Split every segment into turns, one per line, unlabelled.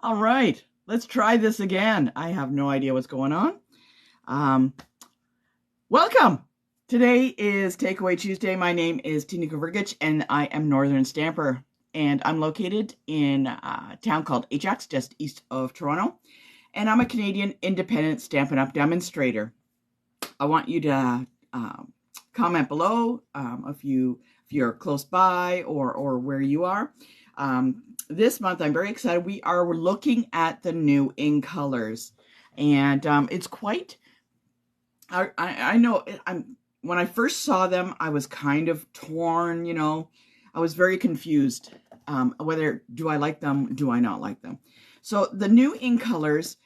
All right, let's try this again. I have no idea what's going on. Um, Welcome. Today is Takeaway Tuesday. My name is Tina Vergich, and I am Northern Stamper. And I'm located in a town called Ajax, just east of Toronto. And I'm a Canadian independent Stampin' Up! Demonstrator. I want you to comment below if you're close by or where you are. This month, I'm very excited. We are looking at the new in colors, and it's quite. I know. When I first saw them, I was kind of torn. I was very confused. Whether do I like them? Do I not like them? So the new in colors,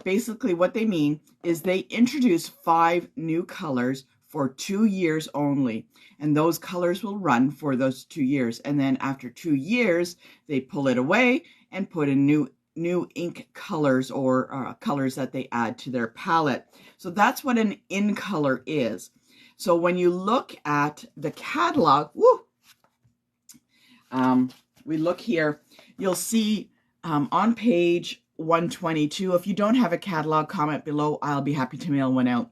basically, what they mean is they introduce 5 new colors for 2 years only. And those colors will run for those 2 years. And then after 2 years, they pull it away and put in new ink colors or colors that they add to their palette. So that's what an in color is. So when you look at the catalog, we look here, you'll see on page 122, if you don't have a catalog, comment below. I'll be happy to mail one out.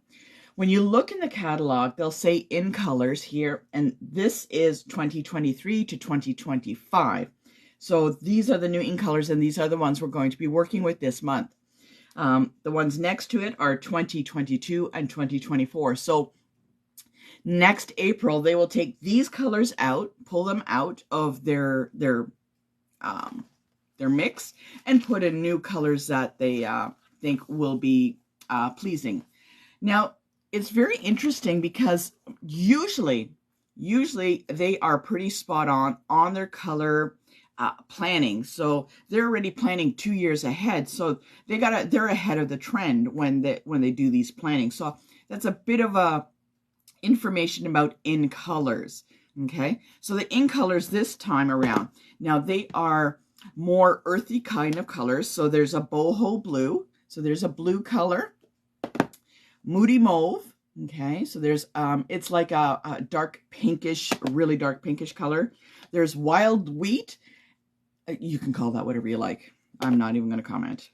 When you look in the catalog, they'll say in colors here, and this is 2023 to 2025. So these are the new in colors, and these are the ones we're going to be working with this month. The ones next to it are 2022 and 2024. So next April, they will take these colors out, pull them out of their mix, and put in new colors that they think will be pleasing. Now, it's very interesting because usually they are pretty spot on their color planning. So they're already planning 2 years ahead. So they're ahead of the trend when they do these planning. So that's a bit of a information about in colors. Okay, so the in colors this time around, now they are more earthy kind of colors. So there's a boho blue. So there's a blue color. Moody mauve. Okay, so there's it's like a dark pinkish, really dark pinkish color. There's wild wheat. You can call that whatever you like. I'm not even going to comment.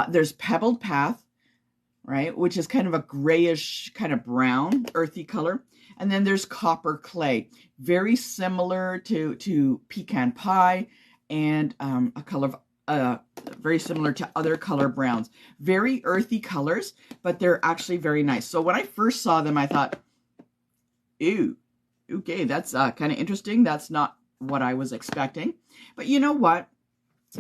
There's pebbled path, right, which is kind of a grayish, kind of brown, earthy color. And then there's copper clay, very similar to pecan pie, and a color very similar to other color browns. Very earthy colors, but they're actually very nice. So when I first saw them, I thought, ew, okay, that's kind of interesting. That's not what I was expecting. But you know what?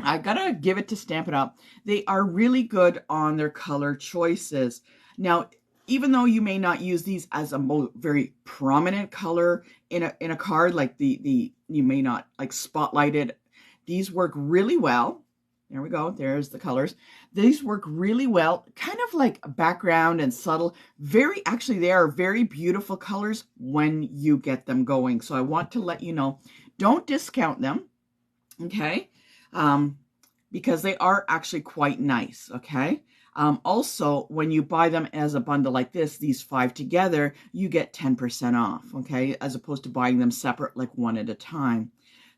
I gotta give it to Stampin' Up! They are really good on their color choices. Now, even though you may not use these as a very prominent color in a card, like you may not like spotlight it, these work really well. There we go. There's the colors. These work really well, kind of like background and subtle. Actually, they are very beautiful colors when you get them going. So I want to let you know, don't discount them, okay? Because they are actually quite nice, okay? Also, when you buy them as a bundle like this, these 5 together, you get 10% off, okay? As opposed to buying them separate, like one at a time.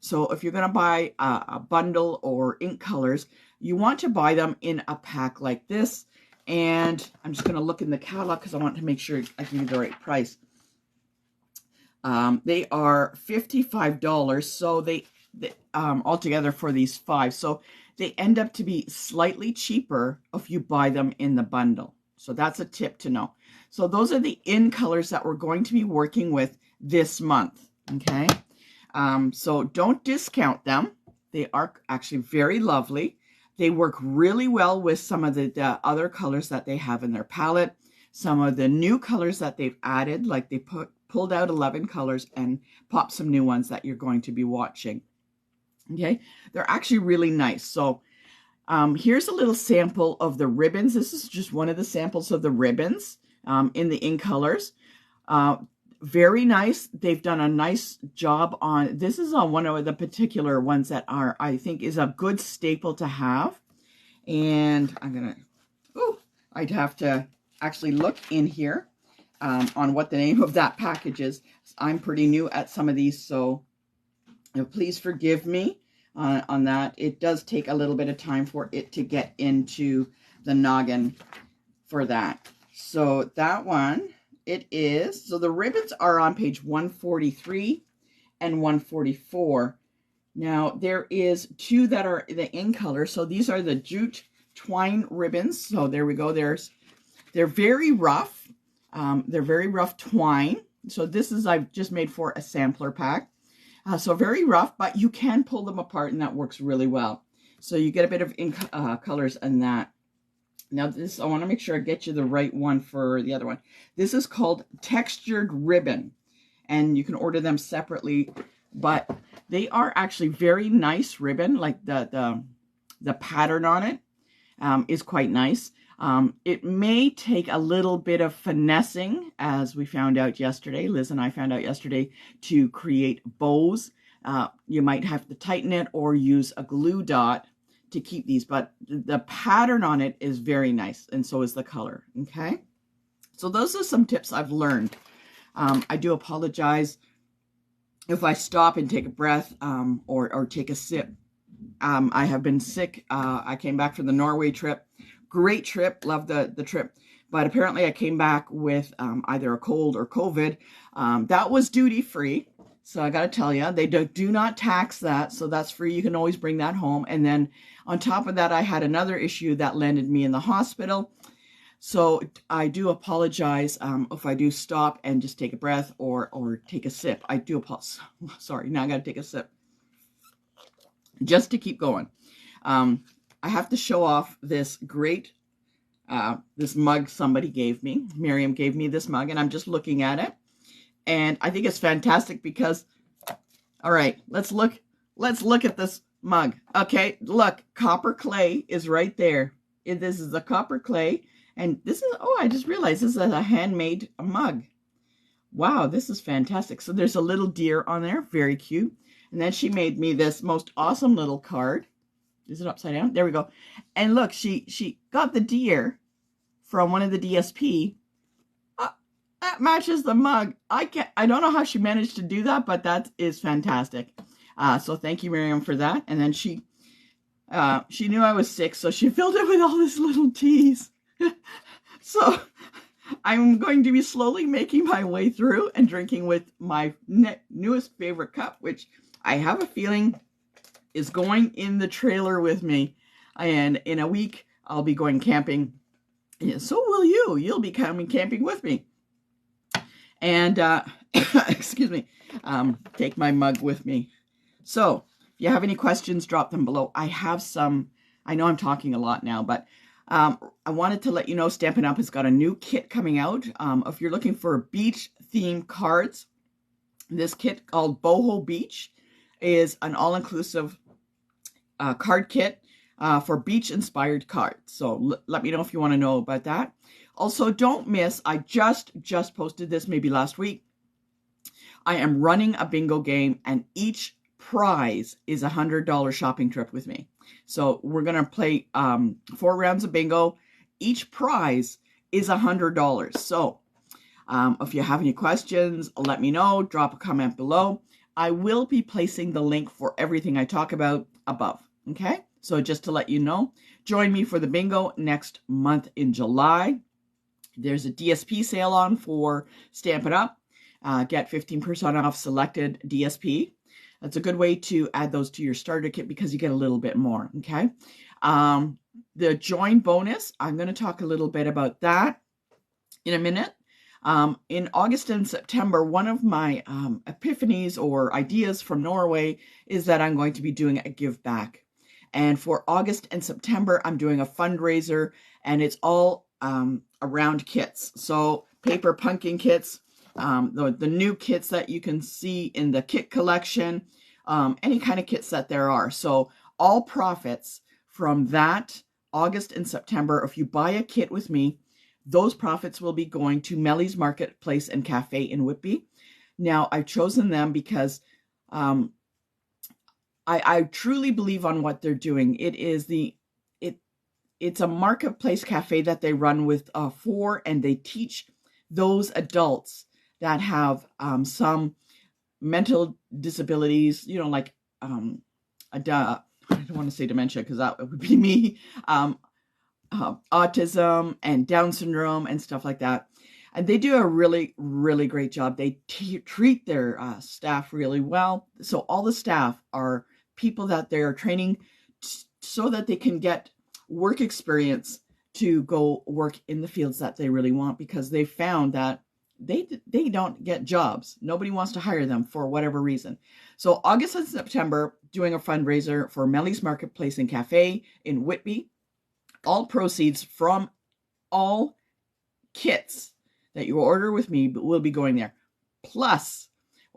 So if you're going to buy a bundle or ink colors, you want to buy them in a pack like this. And I'm just going to look in the catalog because I want to make sure I give you the right price. They are $55. So they altogether for these 5. So they end up to be slightly cheaper if you buy them in the bundle. So that's a tip to know. So those are the in colors that we're going to be working with this month. Okay. So don't discount them. They are actually very lovely. They work really well with some of the other colors that they have in their palette. Some of the new colors that they've added, like they pulled out 11 colors and popped some new ones that you're going to be watching. Okay, they're actually really nice. So here's a little sample of the ribbons. This is just one of the samples of the ribbons in the in colors. Very nice. They've done a nice job on, this is on one of the particular ones that I think is a good staple to have. And I'd have to actually look in here on what the name of that package is. I'm pretty new at some of these, so please forgive me. on that. It does take a little bit of time for it to get into the noggin for that. So that one, it is, so the ribbons are on page 143 and 144. Now there is two that are the in color. So these are the jute twine ribbons. So there we go. They're very rough. They're very rough twine. So this is, I've just made for a sampler pack. So very rough, but you can pull them apart and that works really well. So you get a bit of colors in that. Now this, I want to make sure I get you the right one for the other one. This is called textured ribbon, and you can order them separately, but they are actually very nice ribbon. Like the pattern on it is quite nice. It may take a little bit of finessing, as we found out yesterday. Liz and I found out yesterday, to create bows. You might have to tighten it or use a glue dot to keep these, but the pattern on it is very nice, and so is the color. Okay, so those are some tips I've learned. I do apologize if I stop and take a breath or take a sip. I have been sick. I came back from the Norway trip. Great trip. Loved the trip. But apparently I came back with either a cold or COVID. That was duty free. So I got to tell you, they do not tax that. So that's free. You can always bring that home. And then on top of that, I had another issue that landed me in the hospital. So I do apologize if I do stop and just take a breath or take a sip. I do apologize. Sorry, now I got to take a sip just to keep going. I have to show off this great, this mug somebody gave me. Miriam gave me this mug, and I'm just looking at it. And I think it's fantastic because, all right, let's look at this mug. Okay, look, copper clay is right there. This is the copper clay. And this is, oh, I just realized this is a handmade mug. Wow, this is fantastic. So there's a little deer on there, very cute. And then she made me this most awesome little card. Is it upside down? There we go. And look, she got the deer from one of the DSP. That matches the mug. I don't know how she managed to do that, but that is fantastic. So thank you, Miriam, for that. And then she knew I was sick, so she filled it with all this little teas. So I'm going to be slowly making my way through and drinking with my newest favorite cup, which I have a feeling is going in the trailer with me. And in a week, I'll be going camping. And so will you. You'll be coming camping with me. And, excuse me, take my mug with me. So if you have any questions, drop them below. I have some, I know I'm talking a lot now, but I wanted to let you know Stampin' Up! Has got a new kit coming out. If you're looking for beach-themed cards, this kit called Boho Beach is an all-inclusive card kit for beach-inspired cards. So let me know if you want to know about that. Also, don't miss, I just posted this maybe last week. I am running a bingo game, and each prize is a $100 shopping trip with me. So we're going to play 4 rounds of bingo. Each prize is $100. So if you have any questions, let me know. Drop a comment below. I will be placing the link for everything I talk about above. Okay? So just to let you know, join me for the bingo next month in July. There's a DSP sale on for Stampin' Up! Get 15% off selected DSP. That's a good way to add those to your starter kit because you get a little bit more, okay? The join bonus, I'm going to talk a little bit about that in a minute. In August and September, one of my epiphanies or ideas from Norway is that I'm going to be doing a give back. And for August and September, I'm doing a fundraiser, and it's all around kits. So paper pumpkin kits, the new kits that you can see in the kit collection, any kind of kits that there are. So all profits from that August and September, if you buy a kit with me, those profits will be going to Melly's Marketplace and Cafe in Whitby. Now, I've chosen them because I truly believe on what they're doing. It's a marketplace cafe that they run with and they teach those adults that have some mental disabilities, like I don't want to say dementia because that would be me, autism and Down syndrome and stuff like that. And they do a really, really great job. They treat their staff really well. So all the staff are people that they're training so that they can get work experience to go work in the fields that they really want, because they found that they don't get jobs. Nobody wants to hire them for whatever reason. So August and September, doing a fundraiser for Melly's Marketplace and Cafe in Whitby. All proceeds from all kits that you order with me will be going there. Plus,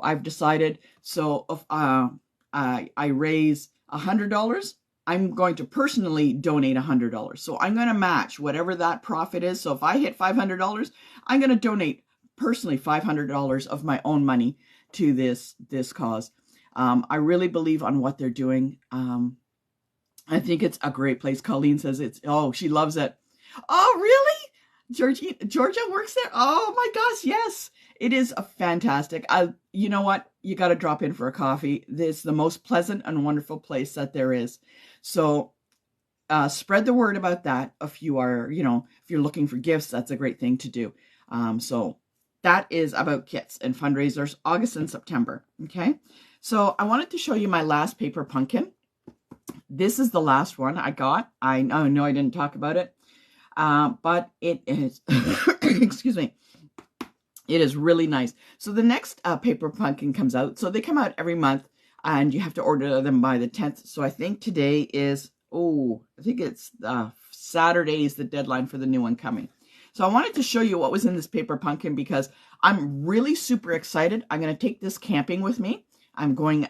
I've decided, so if I raise $100, I'm going to personally donate $100. So I'm going to match whatever that profit is. So if I hit $500, I'm going to donate personally $500 of my own money to this cause. I really believe on what they're doing. I think it's a great place. Colleen says she loves it. Oh, really? Georgia works there? Oh my gosh, yes. It is a fantastic. You know what? You got to drop in for a coffee. It's the most pleasant and wonderful place that there is. So spread the word about that. If you are, if you're looking for gifts, that's a great thing to do. So that is about kits and fundraisers, August and September. Okay. So I wanted to show you my last paper pumpkin. This is the last one I got. I know I didn't talk about it, but it is, excuse me, it is really nice. So the next paper pumpkin comes out. So they come out every month, and you have to order them by the 10th. So I think today is, I think it's Saturday is the deadline for the new one coming. So I wanted to show you what was in this paper pumpkin because I'm really super excited. I'm going to take this camping with me. I'm going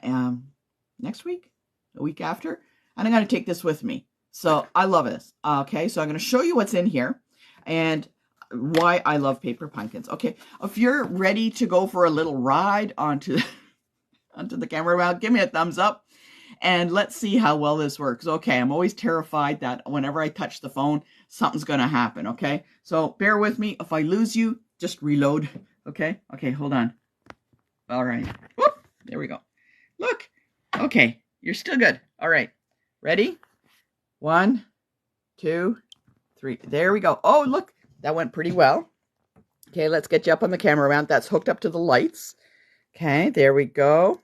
next week, a week after, and I'm going to take this with me. So I love this. Okay, so I'm going to show you what's in here and why I love paper pumpkins. Okay, if you're ready to go for a little ride onto the camera mount, give me a thumbs up and let's see how well this works. Okay, I'm always terrified that whenever I touch the phone, something's going to happen. Okay, so bear with me. If I lose you, just reload. Okay, hold on. All right. Whoop, there we go. Look. Okay, you're still good. All right. Ready? 1, 2, 3. There we go. Oh, look, that went pretty well. Okay, let's get you up on the camera mount. That's hooked up to the lights. Okay, there we go.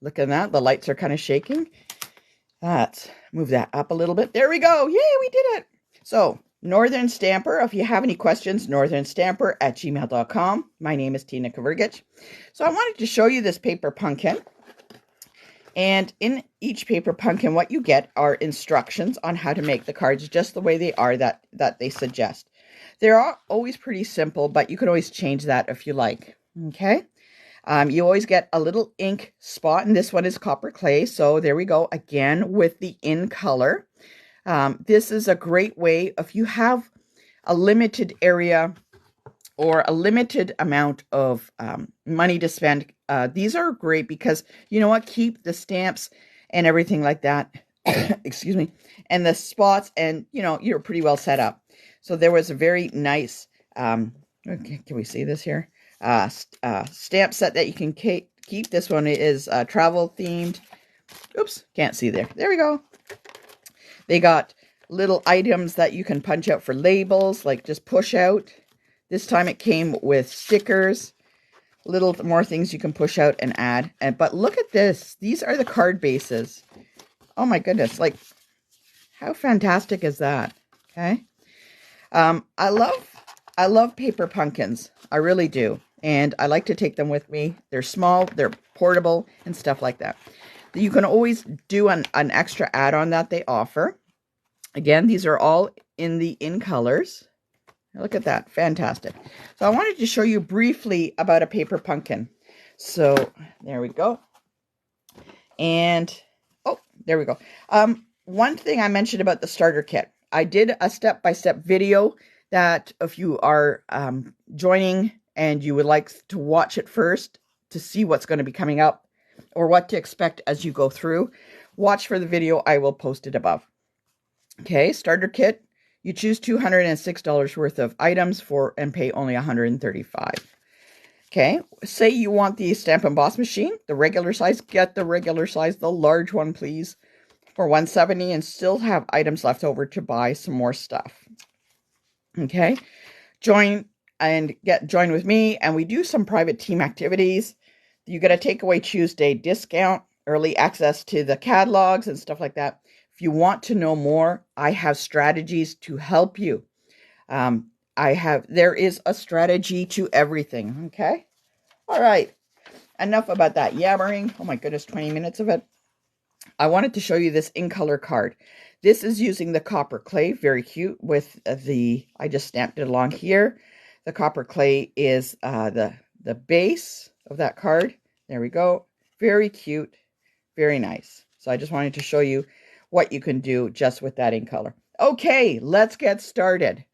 Look at that. The lights are kind of shaking. Let's move that up a little bit. There we go. Yay, we did it. So, Northern Stamper, if you have any questions, northernstamper@gmail.com. My name is Tina Kavergich. So I wanted to show you this paper pumpkin. And in each paper pumpkin, what you get are instructions on how to make the cards just the way they are that they suggest. They're always pretty simple, but you can always change that if you like. Okay. You always get a little ink spot, and this one is copper clay. So there we go again with the in color. This is a great way if you have a limited area or a limited amount of money to spend. These are great because, you know what, keep the stamps and everything like that, excuse me, and the spots, and, you're pretty well set up. So there was a very nice, okay, can we see this here? Stamp set that you can keep. This one is travel themed. Oops, can't see there. There we go. They got little items that you can punch out for labels, like just push out. This time it came with stickers, little more things you can push out and add. But look at this. These are the card bases. Oh my goodness. Like, how fantastic is that? Okay. I love paper pumpkins. I really do. And I like to take them with me. They're small, they're portable, and stuff like that. You can always do an extra add-on that they offer. Again, these are all in colors. Look at that. Fantastic. So I wanted to show you briefly about a paper pumpkin. So there we go. And, oh, there we go. One thing I mentioned about the starter kit. I did a step-by-step video that if you are joining and you would like to watch it first to see what's going to be coming up or what to expect as you go through, watch for the video. I will post it above. Okay, starter kit. You choose $206 worth of items and pay only $135. Okay, say you want the Stamp Emboss machine, the regular size, get the regular size, the large one, please, for $170, and still have items left over to buy some more stuff. Okay, join with me, and we do some private team activities. You get a Takeaway Tuesday discount, early access to the catalogs and stuff like that. If you want to know more, I have strategies to help you. There is a strategy to everything, okay? All right, enough about that yammering. Oh my goodness, 20 minutes of it. I wanted to show you this in color card. This is using the copper clay, very cute with I just stamped it along here. The copper clay is the base of that card. There we go. Very cute, very nice. So I just wanted to show you what you can do just with that in color. Okay, let's get started.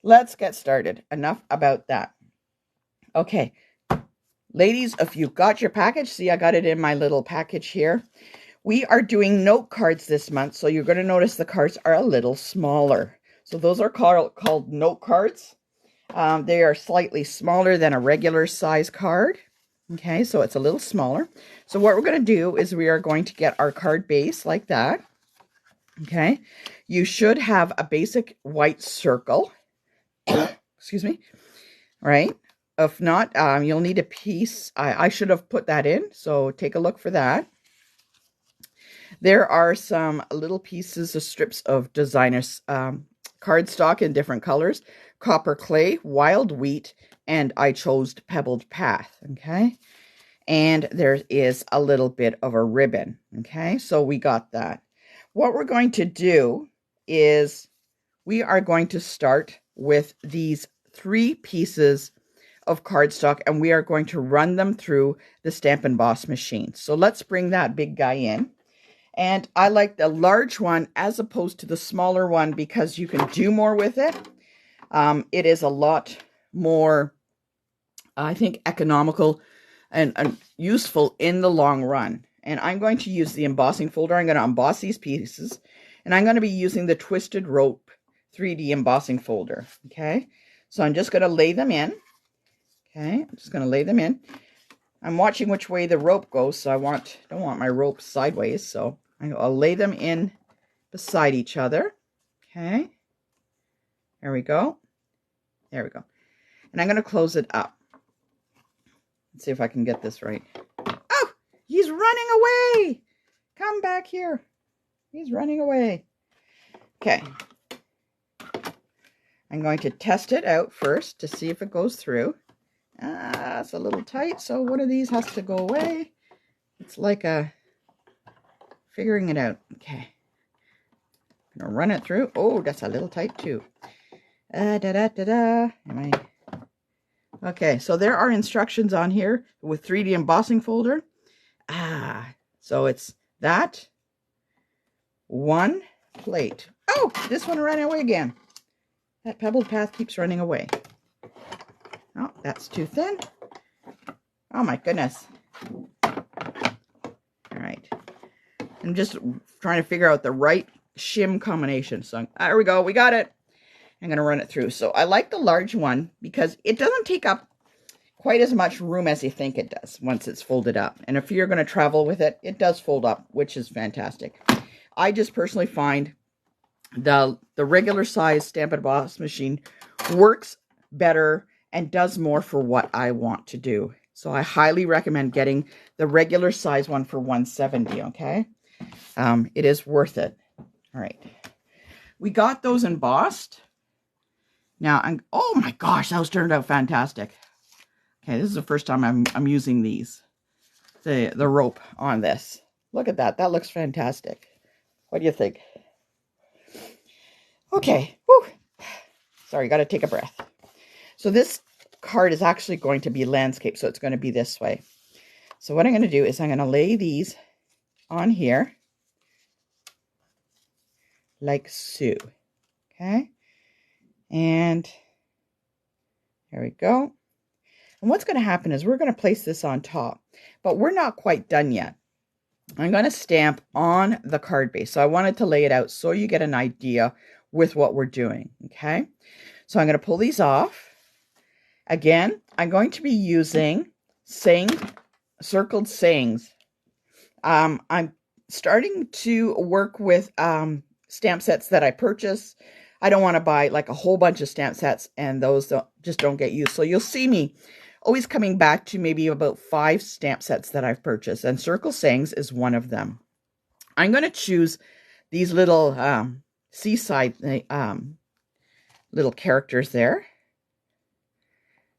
Enough about that. Okay, ladies, if you've got your package, see I got it in my little package here. We are doing note cards this month, so you're going to notice the cards are a little smaller. So those are called note cards. They are slightly smaller than a regular size card. Okay, so it's a little smaller. So what we're going to do is we are going to get our card base like that. Okay, you should have a basic white circle. Excuse me. All right. If not, you'll need a piece. I should have put that in, so take a look for that. There are some little pieces of strips of designer's cardstock in different colors. Copper clay, wild wheat, and I chose pebbled path, okay? And there is a little bit of a ribbon, okay? So we got that. What we're going to do is we are going to start with these 3 pieces of cardstock, and we are going to run them through the Stamp Emboss machine. So let's bring that big guy in. And I like the large one as opposed to the smaller one because you can do more with it. It is a lot more, I think, economical and useful in the long run. And I'm going to use the embossing folder. I'm going to emboss these pieces. And I'm going to be using the Twisted Rope 3D embossing folder. Okay, so I'm just going to lay them in. Okay, I'm just going to lay them in. I'm watching which way the rope goes, so don't want my rope sideways, so I'll lay them in beside each other. Okay, there we go. There we go. And I'm going to close it up. Let's see if I can get this right. Oh, he's running away. Come back here. He's running away. Okay. I'm going to test it out first to see if it goes through. It's a little tight, so one of these has to go away. It's like figuring it out. Okay. I'm going to run it through. Oh, that's a little tight too. Okay, so there are instructions on here with 3D embossing folder. So it's that. 1 plate. Oh, this one ran away again. That pebbled path keeps running away. Oh, that's too thin. Oh my goodness. All right. I'm just trying to figure out the right shim combination. So there we go. We got it. I'm going to run it through. So I like the large one because it doesn't take up quite as much room as you think it does once it's folded up. And if you're going to travel with it, it does fold up, which is fantastic. I just personally find the regular size Stamp Emboss machine works better and does more for what I want to do. So I highly recommend getting the regular size one for $170, okay? It is worth it. All right. We got those embossed. Now, oh my gosh, those turned out fantastic. Okay, this is the first time I'm using these. The rope on this. Look at that. That looks fantastic. What do you think? Okay. Whew. Sorry, got to take a breath. So this card is actually going to be landscape, so it's going to be this way. So what I'm going to do is I'm going to lay these on here like so. Okay. And there we go. And what's going to happen is we're going to place this on top, but we're not quite done yet. I'm going to stamp on the card base. So I wanted to lay it out so you get an idea with what we're doing. Okay. So I'm going to pull these off. Again, I'm going to be using circled sayings. I'm starting to work with stamp sets that I purchase. I don't want to buy like a whole bunch of stamp sets and those just don't get used. So you'll see me always coming back to maybe about 5 stamp sets that I've purchased, and Circle Sayings is one of them. I'm going to choose these little seaside little characters there.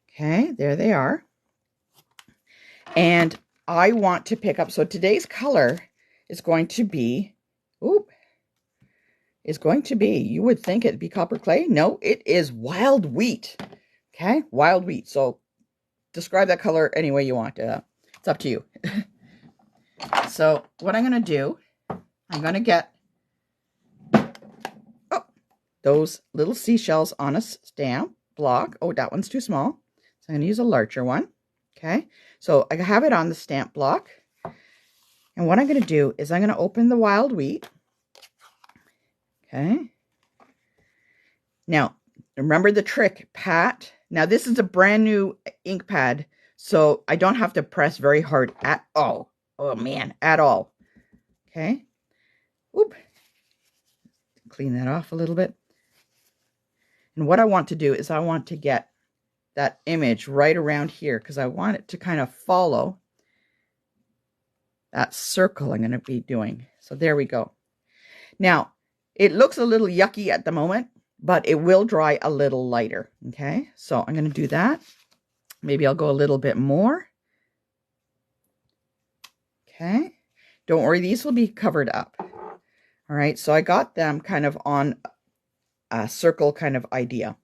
Okay, there they are. And I want to pick up, so today's color is going to be, you would think it'd be copper clay. No, it is wild wheat. Okay, wild wheat. So describe that color any way you want. It's up to you. So what I'm going to do, I'm going to get those little seashells on a stamp block. Oh, that one's too small. So I'm going to use a larger one. Okay, so I have it on the stamp block. And what I'm going to do is I'm going to open the wild wheat. Okay. Now, remember the trick, pat. Now, this is a brand new ink pad, so I don't have to press very hard at all. Oh, man, at all. Okay. Whoop. Clean that off a little bit. And what I want to do is I want to get that image right around here because I want it to kind of follow that circle I'm going to be doing. So there we go. Now, it looks a little yucky at the moment, but it will dry a little lighter. Okay, so I'm going to do that. Maybe I'll go a little bit more. Okay, don't worry, these will be covered up. All right, so I got them kind of on a circle kind of idea.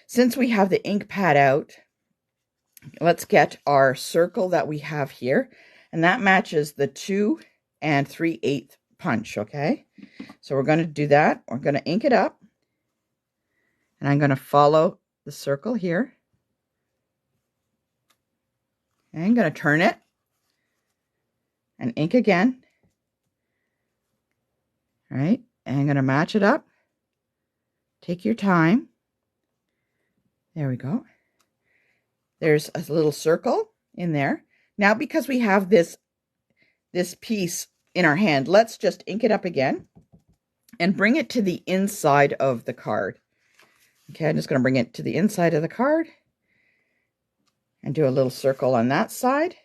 Since we have the ink pad out, let's get our circle that we have here, and that matches the 2 3/8 punch, okay? So we're going to do that. We're going to ink it up, and I'm going to follow the circle here. Okay, I'm going to turn it and ink again. All right, and I'm going to match it up. Take your time. There we go. There's a little circle in there. Now, because we have this piece in our hand, let's just ink it up again and bring it to the inside of the card. Okay, I'm just going to bring it to the inside of the card and do a little circle on that side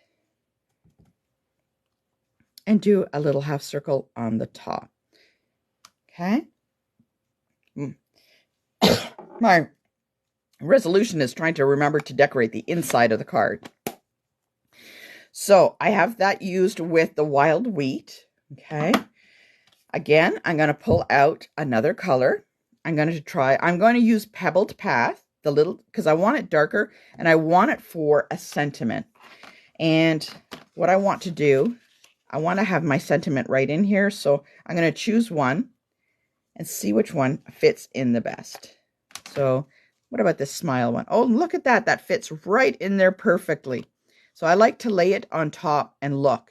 and do a little half circle on the top. Okay. My resolution is trying to remember to decorate the inside of the card. So I have that used with the wild wheat. Okay. Again, I'm going to pull out another color. I'm going to use Pebbled Path, because I want it darker and I want it for a sentiment. And what I want to do, I want to have my sentiment right in here. So I'm going to choose one and see which one fits in the best. So what about this smile one? Oh, look at that. That fits right in there perfectly. So I like to lay it on top and look.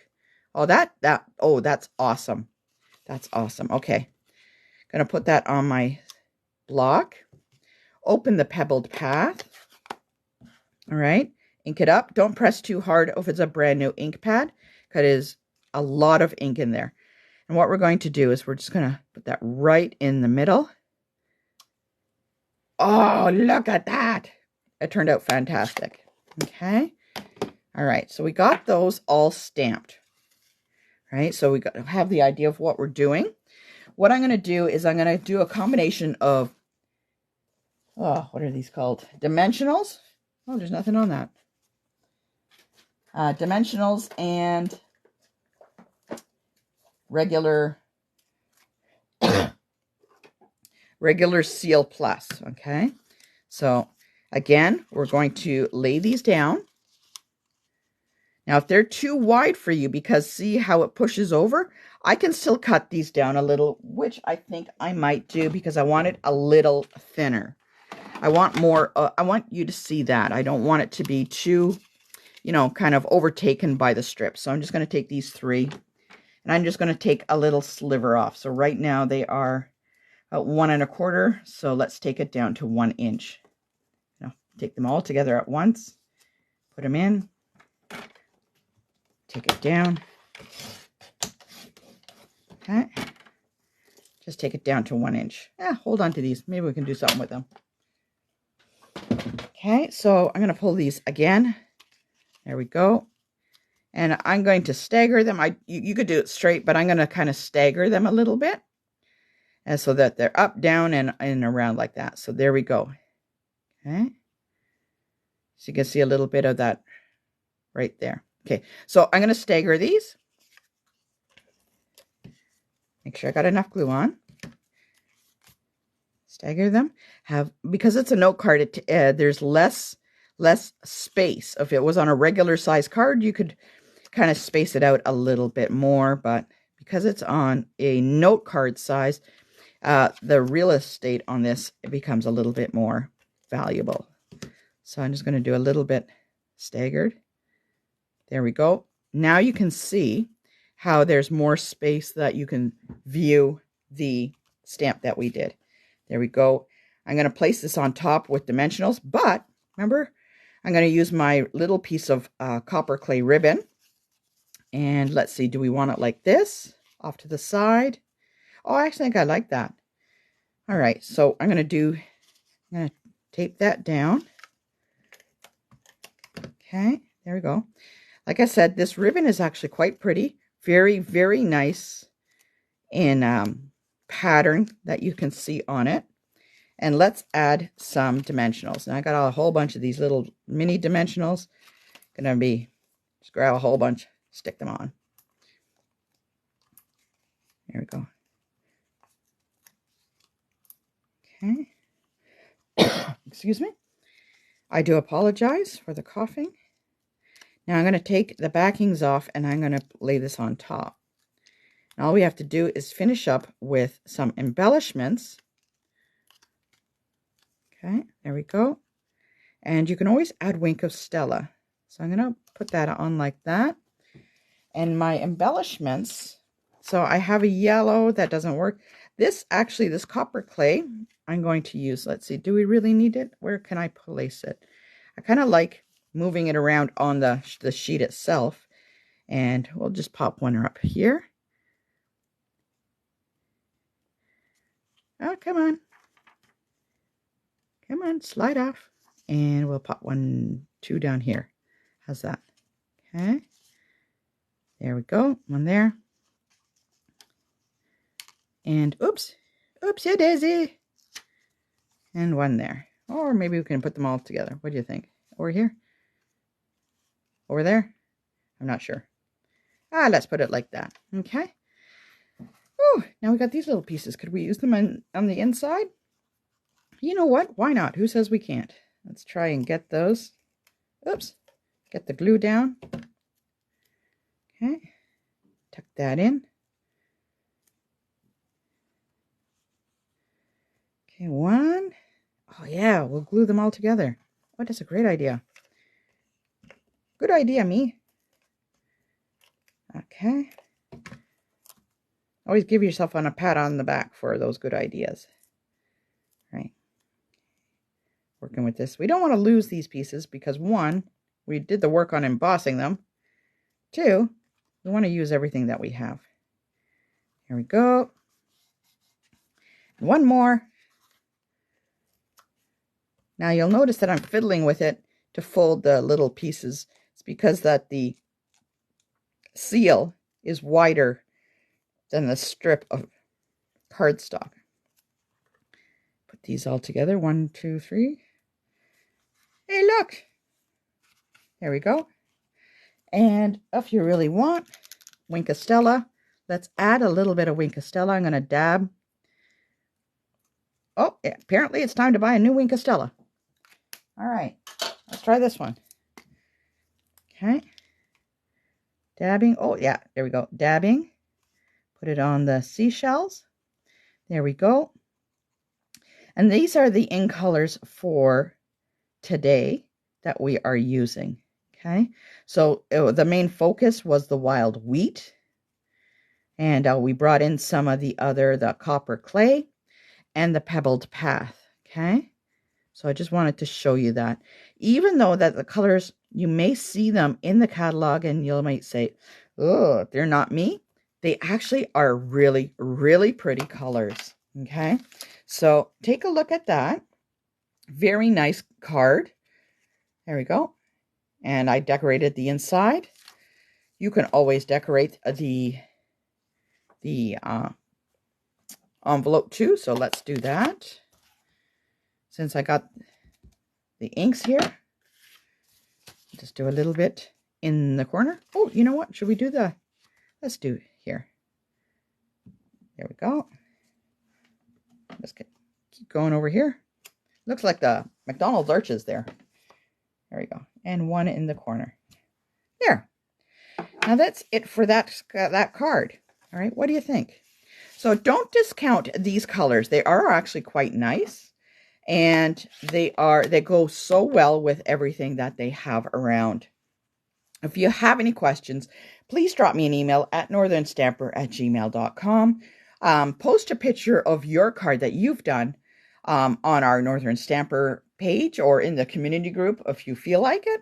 Oh, that's awesome. That's awesome. Okay. Gonna put that on my block. Open the Pebbled Path. All right. Ink it up. Don't press too hard if it's a brand new ink pad, because it is a lot of ink in there. And what we're going to do is we're just going to put that right in the middle. Oh, look at that. It turned out fantastic. Okay. All right. So we got those all stamped. All right. So we got to have the idea of what we're doing. What I'm going to do is I'm going to do a combination of, what are these called? Dimensionals. Oh, there's nothing on that. Dimensionals and regular Seal Plus. Okay, so again, we're going to lay these down. Now, if they're too wide for you, because see how it pushes over, I can still cut these down a little, which I think I might do because I want it a little thinner. I want more, I want you to see that. I don't want it to be too, kind of overtaken by the strips. So I'm just going to take these 3 and I'm just going to take a little sliver off. So right now they are 1 1/4. So let's take it down to 1 inch. Take them all together at once. Put them in. Take it down. Okay. Just take it down to 1 inch. Hold on to these. Maybe we can do something with them. Okay, so I'm going to pull these again. There we go. And I'm going to stagger them. You could do it straight, but I'm going to kind of stagger them a little bit. And so that they're up, down, and around like that. So there we go. Okay. So you can see a little bit of that right there. Okay, so I'm going to stagger these. Make sure I got enough glue on. Stagger them. Because it's a note card, there's less space. If it was on a regular size card, you could kind of space it out a little bit more. But because it's on a note card size, the real estate on this becomes a little bit more valuable. So I'm just going to do a little bit staggered. There we go. Now you can see how there's more space that you can view the stamp that we did. There we go. I'm going to place this on top with dimensionals, but remember, I'm going to use my little piece of copper clay ribbon. And let's see, do we want it like this? Off to the side? Oh, I actually think I like that. All right, so I'm going to tape that down. Okay, there we go. Like I said, this ribbon is actually quite pretty. Very, very nice in pattern that you can see on it. And let's add some dimensionals. Now I got a whole bunch of these little mini dimensionals. Just grab a whole bunch, stick them on. There we go. Okay. Excuse me. I do apologize for the coughing. Now I'm going to take the backings off and I'm going to lay this on top. And all we have to do is finish up with some embellishments. Okay, there we go. And you can always add Wink of Stella. So I'm going to put that on like that. And my embellishments, so I have a yellow that doesn't work. This copper clay, I'm going to use, let's see, do we really need it? Where can I place it? I kind of like moving it around on the sheet itself. And we'll just pop one up here. Oh, come on. Come on, slide off. And we'll pop 1, 2 down here. How's that? Okay. There we go. One there. And oopsie daisy. And one there. Or maybe we can put them all together. What do you think? Over here? Over there? I'm not sure. Let's put it like that. Okay. Oh, now we got these little pieces. Could we use them on the inside? You know what? Why not? Who says we can't? Let's try and get those. Oops. Get the glue down. Okay. Tuck that in. Okay, one. Oh yeah, we'll glue them all together. Oh, that's a great idea. Good idea, me. Okay. Always give yourself a pat on the back for those good ideas. Right. Working with this. We don't want to lose these pieces because 1, we did the work on embossing them. 2, we want to use everything that we have. Here we go. One more. Now you'll notice that I'm fiddling with it to fold the little pieces. It's because that the seal is wider than the strip of cardstock. Put these all together. 1, 2, 3. Hey, look. There we go. And if you really want Wink of Stella, let's add a little bit of Wink of Stella. I'm going to dab. Oh, apparently it's time to buy a new Wink of Stella. All right, let's try this one. Okay. Dabbing. Oh, yeah, there we go. Dabbing. Put it on the seashells. There we go. And these are the ink colors for today that we are using. Okay. So the main focus was the wild wheat. And we brought in some of the copper clay and the pebbled path. Okay. So I just wanted to show you that. Even though that the colors, you may see them in the catalog and you might say, oh, they're not me. They actually are really, really pretty colors. Okay. So take a look at that. Very nice card. There we go. And I decorated the inside. You can always decorate the envelope too. So let's do that. Since I got the inks here, just do a little bit in the corner. Oh, you know what? Should we do the, let's do it here. There we go. Let's keep going over here. Looks like the McDonald's arches there. There we go. And one in the corner. There. Now that's it for that card. All right, what do you think? So don't discount these colors. They are actually quite nice. And they go so well with everything that they have around. If you have any questions, please drop me an email at northernstamper@gmail.com. Post a picture of your card that you've done on our Northern Stamper page or in the community group if you feel like it.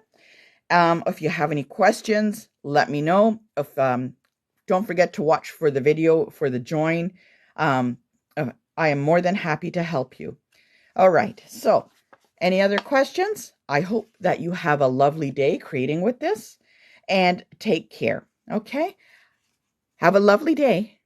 If you have any questions, let me know. If don't forget to watch for the video for the join. I am more than happy to help you. All right, so any other questions? I hope that you have a lovely day creating with this, and take care, okay? Have a lovely day.